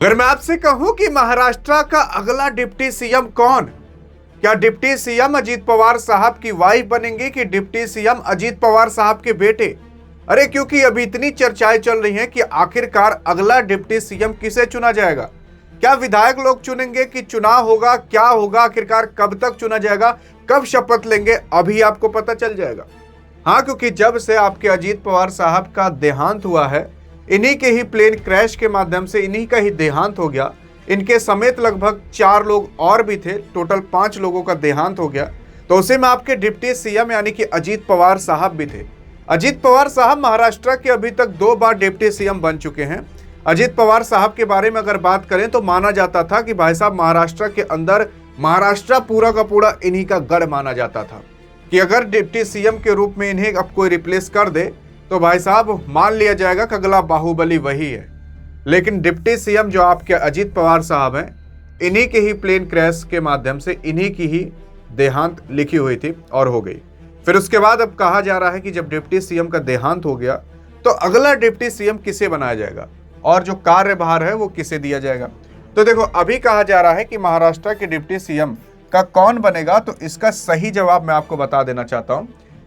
अगर मैं आपसे कहूं कि महाराष्ट्र का अगला डिप्टी सीएम कौन, क्या डिप्टी सीएम अजीत पवार साहब की वाइफ बनेंगे कि डिप्टी सीएम अजीत पवार साहब के बेटे? अरे क्योंकि अभी इतनी चर्चाएं चल रही हैं कि आखिरकार अगला डिप्टी सीएम किसे चुना जाएगा। क्या विधायक लोग चुनेंगे कि चुनाव होगा, क्या होगा, आखिरकार कब तक चुना जाएगा, कब शपथ लेंगे, अभी आपको पता चल जाएगा। हाँ, क्योंकि जब से आपके अजीत पवार साहब का देहांत हुआ है, इन्हीं के ही प्लेन क्रैश के माध्यम से इन्हीं का ही देहांत हो गया। इनके समेत लगभग 4 लोग और भी थे, टोटल 5 लोगों का देहांत हो गया। तो उसी में आपके डिप्टी सीएम यानी कि अजीत पवार साहब भी थे। अजीत पवार साहब महाराष्ट्र के अभी तक 2 बार डिप्टी सीएम बन चुके हैं। अजीत पवार साहब के बारे में अगर बात करें तो माना जाता था कि भाई साहब महाराष्ट्र के अंदर महाराष्ट्र पूरा का पूरा इन्हीं का गढ़ माना जाता था कि अगर डिप्टी सीएम के रूप में इन्हें अब कोई रिप्लेस कर दे तो भाई साहब मान लिया जाएगा कि अगला बाहुबली वही है। लेकिन डिप्टी सीएम जो आपके अजीत पवार साहब हैं, इन्हीं के ही प्लेन क्रैश के माध्यम से इन्हीं की ही देहांत लिखी हुई थी और हो गई। फिर उसके बाद अब कहा जा रहा है कि जब डिप्टी सीएम का देहांत हो गया तो अगला डिप्टी सीएम किसे बनाया जाएगा और जो कार्यभार है वो किसे दिया जाएगा। तो देखो, अभी कहा जा रहा है कि महाराष्ट्र के डिप्टी सीएम का कौन बनेगा, तो इसका सही जवाब मैं आपको बता देना चाहता हूं।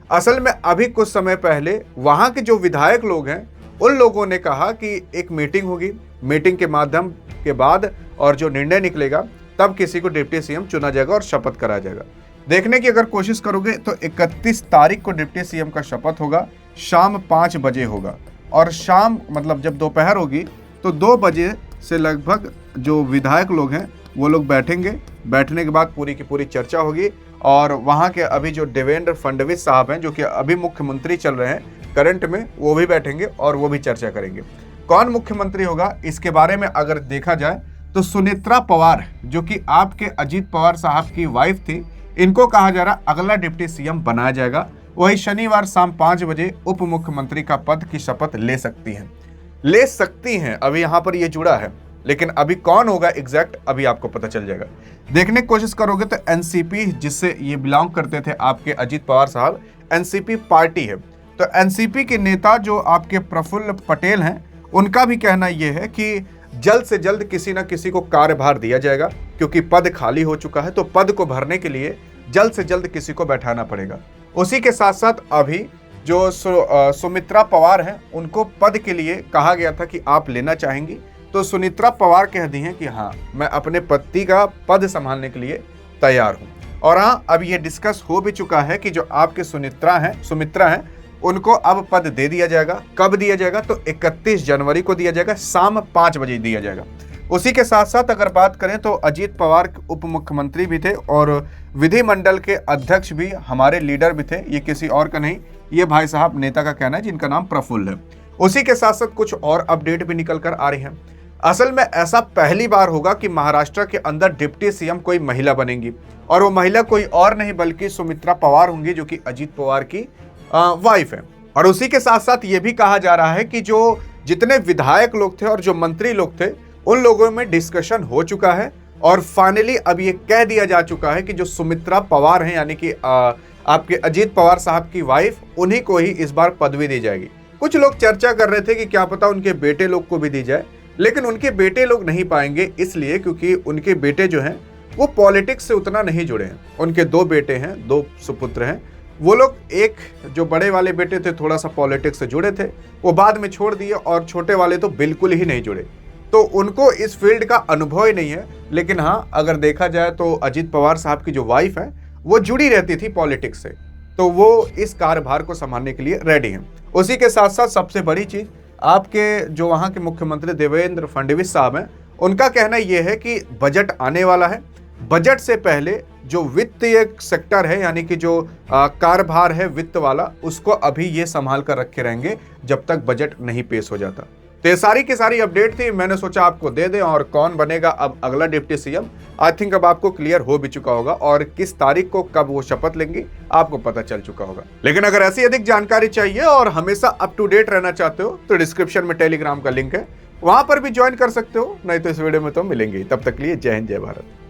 असल में अभी कुछ समय पहले वहां के जो विधायक लोग हैं उन लोगों ने कहा कि एक मीटिंग होगी, मीटिंग के माध्यम के बाद और जो निर्णय निकलेगा तब किसी को डिप्टी सीएम चुना जाएगा और शपथ कराया जाएगा। देखने की अगर कोशिश करोगे तो 31 तारीख को डिप्टी सीएम का शपथ होगा, शाम 5 बजे होगा। और शाम मतलब जब दोपहर होगी तो 2 बजे से लगभग जो विधायक लोग हैं वो लोग बैठेंगे। बैठने के बाद पूरी की पूरी चर्चा होगी और वहाँ के अभी जो देवेंद्र फडणवीस साहब हैं, जो कि अभी मुख्यमंत्री चल रहे हैं करंट में, वो भी बैठेंगे और वो भी चर्चा करेंगे। कौन मुख्यमंत्री होगा इसके बारे में अगर देखा जाए तो सुनेत्रा पवार, जो कि आपके अजीत पवार साहब की वाइफ थी, इनको कहा जा रहा अगला डिप्टी सीएम बनाया जाएगा। वही शनिवार शाम 5 बजे उप मुख्यमंत्री का पद की शपथ ले सकती हैं। अभी यहाँ पर ये जुड़ा है, लेकिन अभी कौन होगा एग्जैक्ट अभी आपको पता चल जाएगा। देखने की कोशिश करोगे तो एनसीपी, जिससे ये बिलोंग करते थे आपके अजीत पवार साहब, एनसीपी पार्टी है। तो एनसीपी के नेता जो आपके प्रफुल्ल पटेल हैं, उनका भी कहना यह है कि जल्द से जल्द किसी न किसी को कार्यभार दिया जाएगा, क्योंकि पद खाली हो चुका है। तो पद को भरने के लिए जल्द से जल्द किसी को बैठाना पड़ेगा। उसी के साथ साथ अभी जो सुमित्रा पवार हैं, उनको पद के लिए कहा गया था कि आप लेना चाहेंगी, तो सुमित्रा पवार कह दी हैं कि हाँ, मैं अपने पति का पद संभालने के लिए तैयार हूं। और हाँ, अब ये डिस्कस हो भी चुका है कि जो आपके सुमित्रा हैं उनको अब पद दे दिया जाएगा। कब दिया जाएगा? तो 31 जनवरी को दिया जाएगा, शाम 5 बजे दिया जाएगा। उसी के साथ साथ अगर बात करें तो अजीत पवार उप मुख्यमंत्री भी थे और विधिमंडल के अध्यक्ष भी हमारे लीडर भी थे। ये किसी और का नहीं, ये भाई साहब नेता का कहना है, जिनका नाम प्रफुल्ल है। उसी के साथ साथ कुछ और अपडेट भी निकल कर आ रही हैं। असल में ऐसा पहली बार होगा कि महाराष्ट्र के अंदर डिप्टी सीएम कोई महिला बनेंगी, और वो महिला कोई और नहीं बल्कि सुमित्रा पवार होंगी, जो कि अजीत पवार की वाइफ है। और उसी के साथ साथ ये भी कहा जा रहा है कि जो जितने विधायक लोग थे और जो मंत्री लोग थे, उन लोगों में डिस्कशन हो चुका है और फाइनली अब ये कह दिया जा चुका है कि जो सुमित्रा पवार हैं, यानी कि आपके अजीत पवार साहब की वाइफ, उन्हीं को ही इस बार पदवी दी जाएगी। कुछ लोग चर्चा कर रहे थे कि क्या पता उनके बेटे लोग को भी दी जाए, लेकिन उनके बेटे लोग नहीं पाएंगे, इसलिए क्योंकि उनके बेटे जो हैं वो पॉलिटिक्स से उतना नहीं जुड़े हैं। उनके 2 बेटे हैं, 2 सुपुत्र हैं। वो लोग, एक जो बड़े वाले बेटे थे थोड़ा सा पॉलिटिक्स से जुड़े थे, वो बाद में छोड़ दिए, और छोटे वाले तो बिल्कुल ही नहीं जुड़े। तो उनको इस फील्ड का अनुभव ही नहीं है। लेकिन हाँ, अगर देखा जाए तो अजीत पवार साहब की जो वाइफ है वो जुड़ी रहती थी पॉलिटिक्स से, तो वो इस कार्यभार को संभालने के लिए रेडी हैं। उसी के साथ साथ सबसे बड़ी चीज, आपके जो वहाँ के मुख्यमंत्री देवेंद्र फडणवीस साहब हैं, उनका कहना यह है कि बजट आने वाला है। बजट से पहले जो वित्तीय सेक्टर है, यानी कि जो कार्यभार है वित्त वाला, उसको अभी ये संभाल कर रखे रहेंगे जब तक बजट नहीं पेश हो जाता। तो ये सारी की सारी अपडेट थी, मैंने सोचा आपको दे दें। और कौन बनेगा अब अगला डिप्टी सीएम, आई थिंक अब आपको क्लियर हो भी चुका होगा, और किस तारीख को कब वो शपथ लेंगे आपको पता चल चुका होगा। लेकिन अगर ऐसी अधिक जानकारी चाहिए और हमेशा अप टू डेट रहना चाहते हो तो डिस्क्रिप्शन में टेलीग्राम का लिंक है, वहां पर भी ज्वाइन कर सकते हो, नहीं तो इस वीडियो में तो मिलेंगे। तब तक के लिए जय हिंद, जय भारत।